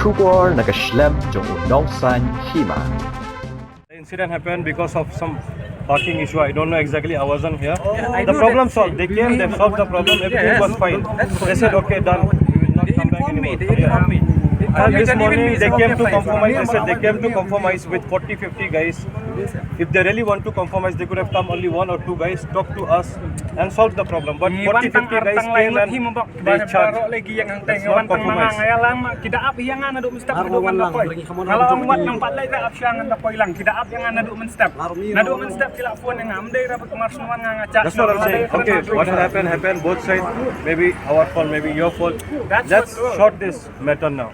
Kubor nakaslem jong unongsan Hima. The incident happened because of some parking issue. I don't know exactly. I wasn't here. I The know problem that. solved. They came, they solved the problem. Everything Yes. was fine. That's They said, okay, done. We will not They come back informed me. anymore. They informed me. And this morning they came to fine. compromise. They said they came to compromise with 40-50 guys. If they really want to compromise, they could have come only 1 or 2 guys, talk to us and solve the problem. But 40-50 guys came and they charged. That's not compromise. That's what I'm saying. Okay, what happened. Both sides. Maybe our fault, maybe your fault. Let's sort this matter now.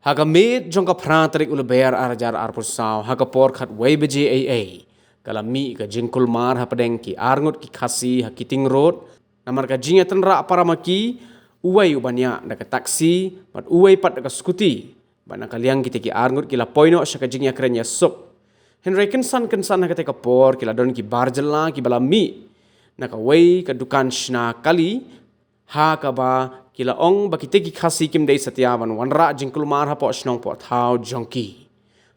Hagamid jong ka prantarik ulabayar arajar arpusaw hagapor khat way beji AA kalami ka jingkul mar Hapdeng ki arngut ki Khasi ha Keating road namar ka jinga tenra paramaki uway ubanya naka taksi bat uway pat naka skuti bat nakaliang kita ki arngut kila poino sya ka Jingïashoh Henry kensan ha ka por kila don ki Jylla ki balami naka way ka dukan shna kali ha ka ba kila ong bakite ki Khasi kim dei satiawan wanra jingkul mar ha po snong po thau jongki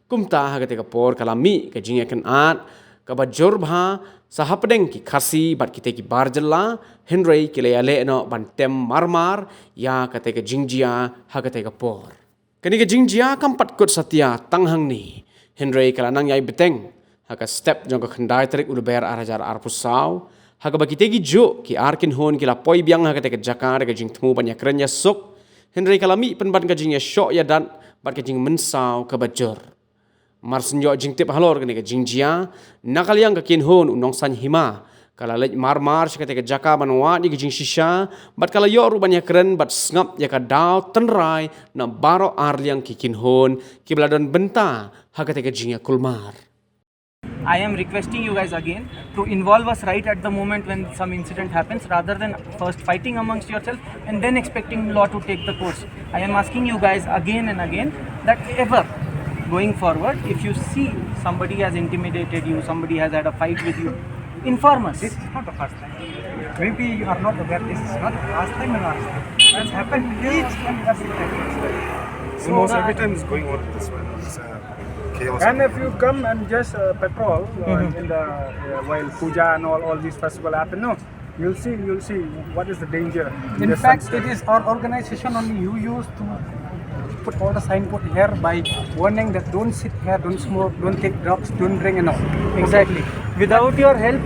kumta ha ka por kalami ka Jingïashoh ka ba jorbha sa Hapdeng ki Khasi bat kite ki Jylla Henry kila yale no bantem marmar ya ka Jingïashoh ha ka por kani ka Jingïashoh kampat kot satia tanghang ni Henry kala nang yai beteng ha ka step jong ka khandai tarik uluber arajar arpusaw Haga bagi tegi jo ki arkin hon kila poi biang haga teka jakar ka jing temu banyak kerenya sok Henry kalami penban ka Jingïashoh Ïadat bat ka jing Mynsaw ka bajor marsen yo jing tip halor ka Jingïashoh nakaliang ka kin hon unongsan Hima kala lej marmar ka teka jaka banwa ni ka jing shisha bat kala yo ru banyak keren bat ngap ya ka daw tenrai na baro arliang ki kin hon ki bladon benta haga teka Jingïashoh mar I am requesting you guys again to involve us right at the moment when some incident happens rather than first fighting amongst yourself and then expecting law to take the course. I am asking you guys again and again that ever going forward, if you see somebody has intimidated you, somebody has had a fight with you, inform us. This is not the first time. Maybe you are not aware. This is not the last time and last time. It's happened each and every time. Almost every time is going on this way. It's chaos. And if you come and just patrol in the while puja and all these festivals happen, no, you'll see what is the danger. In fact, it is our organization only you used to put all the signboard here by warning that don't sit here, don't smoke, don't take drugs, don't drink and all. Exactly. Without your help,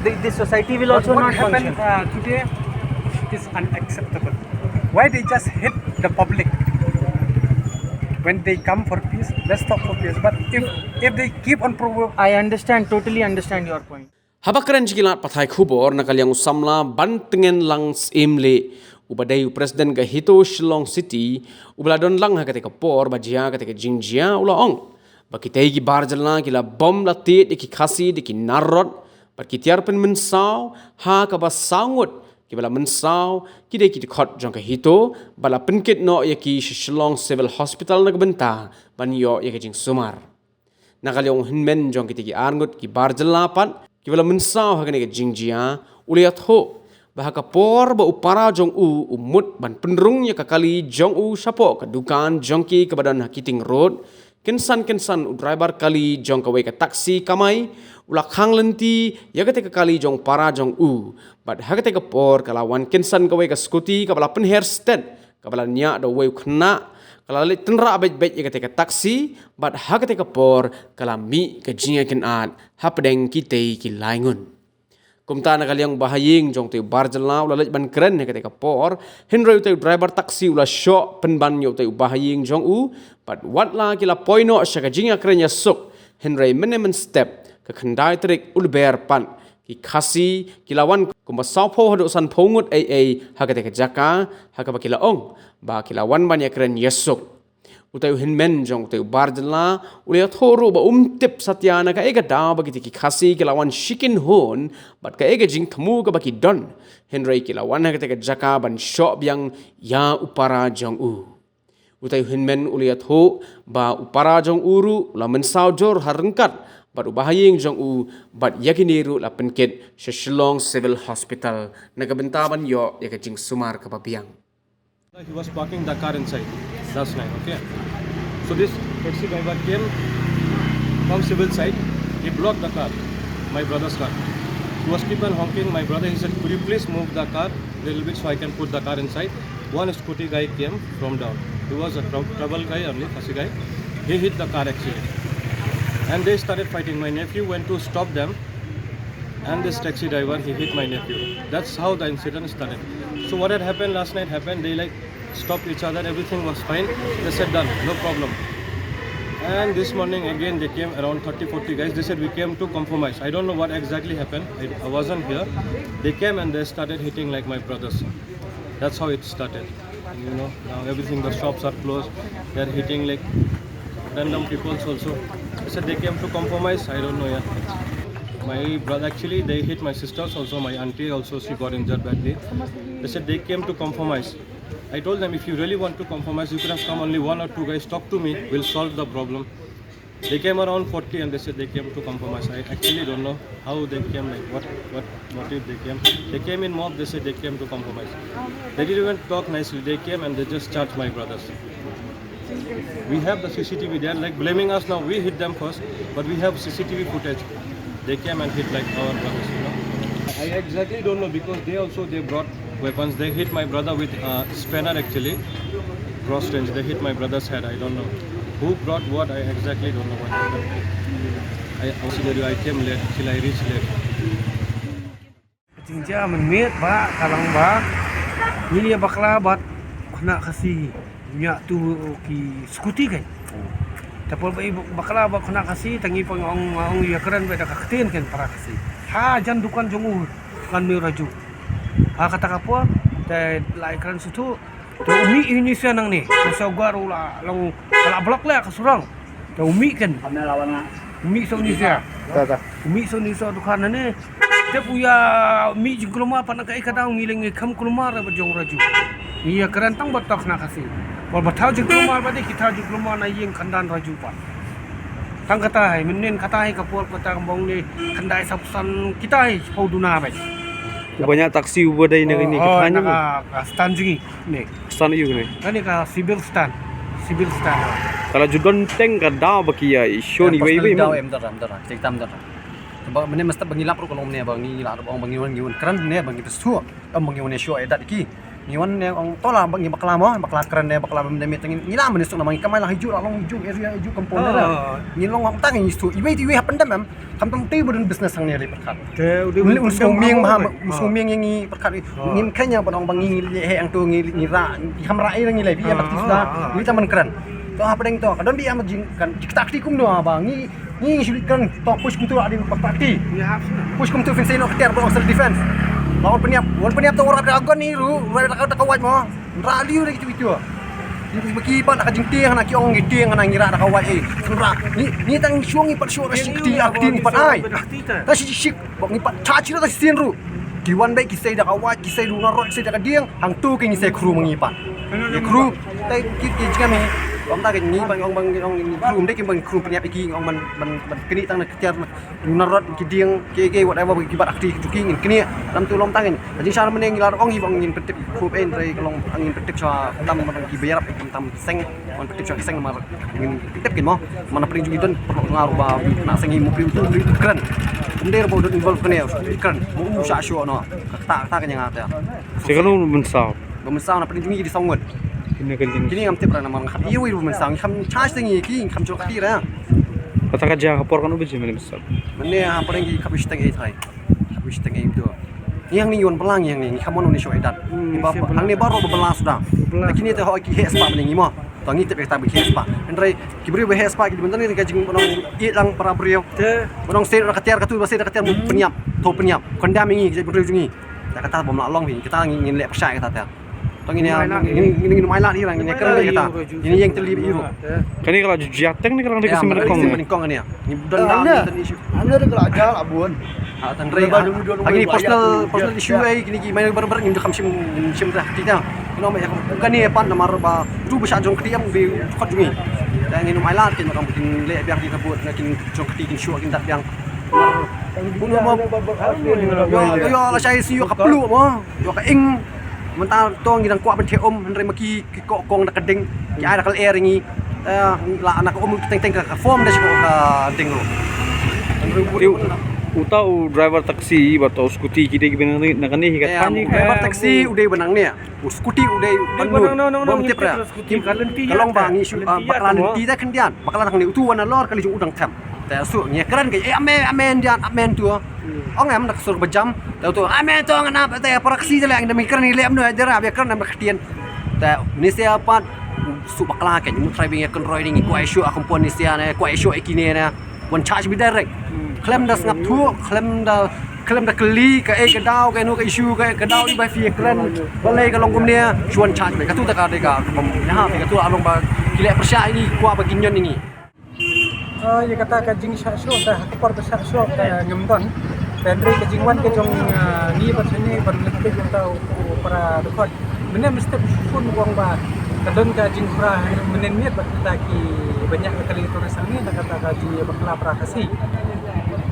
the society will also But not what function. happened today is unacceptable. Why they just hit the public? When they come for peace, let's talk for peace. But if they keep on provoking, I understand, totally understand your point. Habakren jikilat pathai khubor nakaliang usamla bantengen langs imle ubadai presiden ga Hito Shillong City ubladon lang ha ketika por bajia ketika Jingïashoh ulaong bakitei gi Jylla kila bom latit ki Khasi ki narot bat kitiar pen Mynsaw ha ka basangut ki bala Mynsaw ki Dkhot jong ka Hito bala penkit no ya ki Shillong Civil Hospital na benta ban yo ya ka jing sumar nakaliang hinmen jong ki arngut ki Jylla pat ki bala Mynsaw ha ka Jingïashoh uliat ho bahaka por ba upara jong umut ban penrung ya kakali jong sapo ka dukan jongki ke badan Keating road kensan driver kali jong ka ka taksi kamai ulak hang lenti ya ka kali jong para jong bat ha ka por kalawan kensan ka ka skuti ka bala penher sted ka bala nya do we khna kala le tenra bet ya ka taksi bat ha ka por kalami ka Jingïashoh Hapdeng kitei ki laingun kumta nakaliang bahaying jong tu Jylla ulalaj ban keren ne ketika por Henry tu driver taksi ula shock penban yo tu bahaying jong but what la kila poino sya ka Jingïashoh Henry menemen step ke khandai trik ulber pan ki Khasi kilawan kumasaw pho hadu san phongut ha ketika jaka ha ka bakila ong ba kilawan ban ya keren Yesuk utai hinmen jong tu Jylla ulia thoru ba tip satyana ka ega daw bagi ki Khasi kilawan shikin hon bat ka ega jing themu ka baki don Henry kilawan ha ka jaka ban shop yang ya upara jong utai hinmen ulia tho ba upara jong uru la Mynsaw jor harengkat bat ubahaying jong bat yakiniru la penket Shillong Civil Hospital nagabentaban yo ya ka jing sumar ka babiang He was parking the car inside. last night. Okay. So this taxi driver came from civil side. He blocked the car, my brother's car. He was keep on honking. My brother, he said, could you please move the car a little bit so I can put the car inside. One scooty guy came from down. He was a trouble guy only, Khasi guy. He hit the car actually. And they started fighting. My nephew went to stop them. And this taxi driver, he hit my nephew. That's how the incident started. So what had happened last night happened. They like stopped each other. Everything was fine. They said done, no problem. And this morning again they came around 30-40 guys. They said we came to compromise. I don't know what exactly happened. I wasn't here. They came and they started hitting like my brothers. That's how it started. And, you know, now everything, the shops are closed. They're hitting like random people also. They said they came to compromise. I don't know yet. My brother actually, they hit my sisters also. My auntie also, she got injured badly. They said they came to compromise. I told them, if you really want to compromise, you could have come only 1 or 2 guys, talk to me, we'll solve the problem. They came around 40 and they said they came to compromise. I actually don't know how they came, like what motive they came. They came in mob, they said they came to compromise. They didn't even talk nicely, they came and they just charged my brothers. We have the CCTV, they're like blaming us now, we hit them first, but we have CCTV footage. They came and hit like our brothers, you know. I exactly don't know because they brought weapons. They hit my brother with a spanner actually, cross range. They hit my brother's head. I don't know who brought what. I exactly don't know what happened. I came late till I reached late. Jingïashoh menit ba kalang ba ni bakla bat kena kasi nya tu ki skuti kan. Tapos bakla ba kena kasi tangi pang ya keren ba dak keten kan para kasi. Ha jan dukan jongu kan mi raju. Ha kata kapua te lai keren situ te umi Indonesia nang ni. Sa garu la long kala blok la kasurang. Te umi kan. Umi Indonesia. Umi Indonesia dukan ni. Dia punya mi jengkulma apa nak kadang ngiling kam kulma ra bajong raju. Iya kerantang batak nak kasi. Wal batau jengkulma bade kita jengkulma na yeng kandan raju pa. Tang kata hai menen kata hai kapur kata kambong ni kandai sapsan kita hai pauduna bai. Banyak taksi ubadai negeri ni kita hanya stand jingi ni. stand itu ni. Kani ka civil stand. Civil stand. Kalau judon teng kada bakia isu ni wei Daw em daram cek tam daram. Sebab mana mesti bangilap ru kalau mana bangilap orang bangiwan keren ne bangi besu am bangiwan show Ïadat ki ngiwan ne orang tola bangi bakla keren ne bakla benda meteng ngila mana sok nama kamai lah hiju long hiju area hiju kampung dah ngilong orang tang isu iwe happen dam kam tam tei budun business sang ne le perkat usung ming yang ni perkat ngin kanya orang bangi he yang tu ngira hamra ai ngi le bi bakti sudah ni taman keren to Hapdeng to kadon bi am jing kan takti kum do bangi ni syurikan to push kum tu ada takti push kum tu fence no keter bro self defense lawan peniap tu orang dragon ni ru tak kawat mo raliu lagi tu ni bagi pan nak jingtiang nak kiong ngitiang nak ngira nak kawat senra ni tang syuang ipat syuang akti ni pat ai ta sik bok ni pat chachi ta sin ru diwan baik kisai dak kawat kisai lu narot kisai dak diang hang tu ke ngisai kru mengipat kru tai kit jingan ni ông ta cái ní bằng ông krum đấy cái bằng krum penyap iki ông man kini tang nak kejar narot kidiang ke whatever bagi bat akti juking kini lam tu lom tangen jadi cara meneng lar ong ibang ngin petip krup en rei kalong angin petip sa tam man ki bayar tam seng on petip sa seng mar ngin petip kin mo mana pring jugidon perlu ngaruh ba nak sengi mu pring tu keren ndero bo dot involve kene keren mu sa show no ta kanya ngata sekarang Mynsaw na pring jugi di songon kini ngam tip rana mang khapi wi Mynsaw kham charge tingi ki kham chok khati ra kata kerja kapor kan ubi mana Mynsaw mene Hapdeng ki khapish teng ai thai khapish teng ai tu yang ni yon pelang yang ni khamon ni show Ïadat hang ni baru bebelas sudah lakini te ho ki he spa menengi mo tangi tip ta bi he spa ndrai ki bri he spa ki bentan ni ka jing bonong i lang para brio bonong se ra katiar katu base ra katiar penyap to penyap kondam ngi je bri jungi ta kata bom la long ni kita ngin le persai kata ta ini mainlah ni orang ini keren kita ini yang terlibat iru kan ini kalau jateng ni kalau dikasih menengkong ni ni dan Anda ada kelajal abun. Tandre ini personal issue ai kini main barbar ngim kham sim dah kita kino bukan ni pan namar ba tu besar jong ketiam bi Dkhot jungi dan ini mainlah kin makam bikin le biar kita buat kin jong keti kin show kin tak yang yo la sai si yo kaplu mo yo ka ing mentah tong ngidang kuat bente henry maki kok kong nak keding ki ada kal air ngi la anak teng ka form dah ka ding lo Utau driver taksi atau skuti kita gimana nak ni hikat pani driver taksi udah benang ni skuti udah bom tip ra kalong bang isu bakalan ti da kendian bakalan ni utu wana lor kali udang tam ta su nya keren ke amen dian amen tu ong am nak sur bejam ta tu amen tu ngana ta praksi je lang demi keren ni lem nu ajara be keren nak ketian ta ni siapa su bakala ke mu driving ya control ni ko isu akum ni sia ne ko isu ikine ne one charge be direct klem dah ngap tu klem dah keli ke ke dau ke nu ke isu ke dau ni bai fi keren balai ke long kum ni chuan charge be ka tu ta ka de ka ha fi ka tu along ba kile persya ini kuat bagi nyon ini ya kata ka Jingïashoh dah par Jingïashoh ka ngemdon Pedri ke Jingwan ke jong ni pasini berlebih tau para Dkhot benar mesti pun wong ba kadon ka Jingfra menenit kita ki banyak kali tulisan ni kata ka Jylla bakla pra Khasi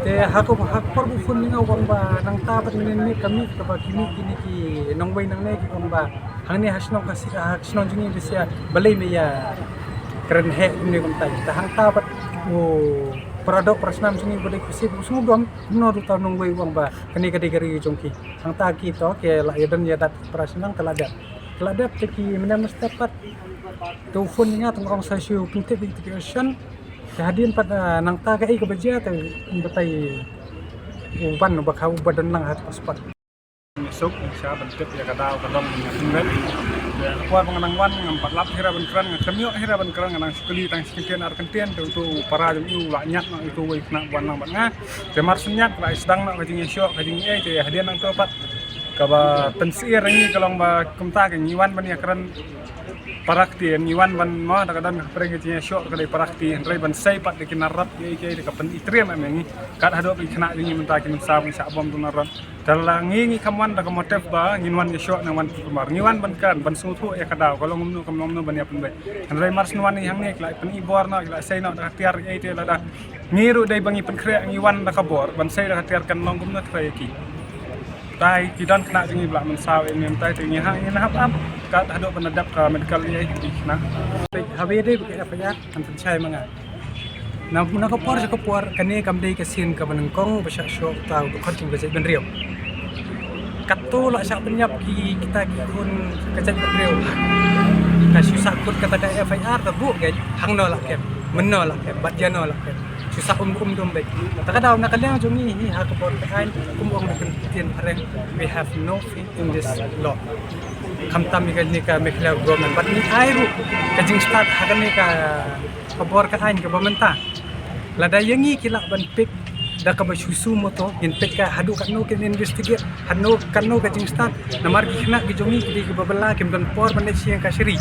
te hak por bu fun ni wong ba nang ta pat menenit kami ka ba kini ki nong bai nang ne ki wong ba hang ni hasno Khasi hasno jini disia balai me ya keren he ni kom tai ta hang ta pat produk prasnam sini boleh kusip semua dom no tu tahu nunggu uang ba kini kategori jongki hang ta ki to ke la Ïadat prasnam teladat teki mana mesti dapat tu phone nya tong saya siu pintu integration kehadiran pada nang ta kai ke beja te betai uban bakau badan lang hat paspat masuk insya bentuk ya kadau kadang dengan ya kuat mengenang wan ngampak lap hira benkeran ngamyok hira benkeran nang sekali tang sekentian arkentian tu para jom iu laknyat nak itu wei kena wan nang batnga temar senyat ra sedang nak Jingïashoh Jingïashoh te hadian nang topat kaba pensir ni kalong ba kumta ke nyiwan ban ya keran parakti nyiwan ban ma kadang pergi Jingïashoh kadai parakti rai ban sai pat dekin narap ye ke ka pen itrem amengi kat hado bi kena ni minta kin sa bang sa bom tu narap dalangi ni kamwan da motif ba nginwan Jingïashoh nang wan kumar nyiwan ban kan ban sutu ya kadau kalau ngumnu kamnomnu ban ya pen bai rai mars nwan ni hang ni klai pen ibor na klai sai na da tiar ye te la da ngiru dai bangi pen kre ngiwan da kabor ban sai da tiar kan long gumnu trai ki tai kidan kena jengi belak Mynsaw ini tai jengi hang ini hap kat hadok penadap ke medical ye nah habe dei ke apa ya kan pencai manga na ko por kani kam dei ke sin ka benengkong Jingïashoh tau Dkhot jing ke ben riau katu la sak penyap ki kita ki kun ke ben riau ka susah kut kata ka FIR ta bu ke hang no la ke menno la ke bat jano la ke susah dom baik tak ada nak kalian jongi ni ha ko por kain kumong kentian areng we have no faith in this law kamtam ni ka mekla government but ni airu ka jing start hakan ni ka por kain ke pemerintah lada yangi kila ban pik da ka basusu moto in pik ka hadu ka no ken investigate hanu kan no ka jing start namar ki kena ki jongi ki ke babala kem dan por ban siang ka seri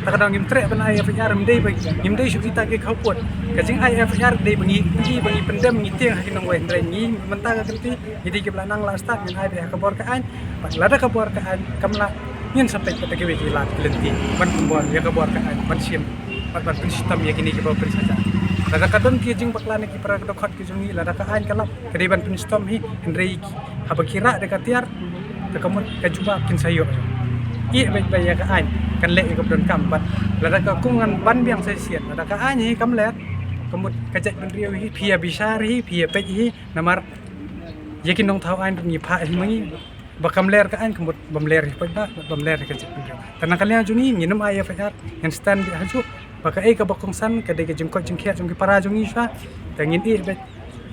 tak ada ngim trek ban IFR mdei bagi ngimdei su kita ke khapot ka jing IFR dei bangi pendem ngi tiang hakin nang wen ngi mentang ka kenti jadi ke belanang la start min IFR ka bor ka an lada ka bor ka an kamla ngin sampai ke ke wi lat lenti ban bor ya ka bor ka an ban sim ban sistem ya kini ke bor saja lada kadon ki jing baklan ki para Dkhot ki jungi lada ka an kalap ke ban sistem hi hendrei habakira de ka tiar ka kamut ka juba kin sayo i baik ya ka an kan le ka don kambat lada ka kungan ban biang sai siat lada ka an hi kam let kamut kajak ben riau hi phia bisar hi phia pe hi namar yakin nong thau an ni pha hi mangi bakam ler ka an kamut bam ler hi pa bam ler ka kajak ben riau tanang kalian juni nginum IFR yang stand bi haju baka ka bakong san ka de jingkot jingkhet jong para jong isha tangin i bet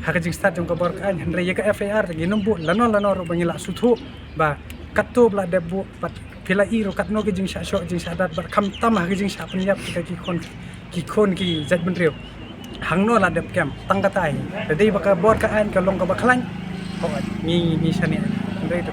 ha ka jing start jong ka bor ka an hendra ya ka FIR ginum bu lano ro bangila suthu ba katto bla debu pat pila iro katno ke Jingïashoh Ïadat bar kam tamah ke Jingïashoh penyap ki kon ki zat ben riau hangno la dep kem tangkatai jadi baka bor ka an ka long ka baklan ni sani ndai ta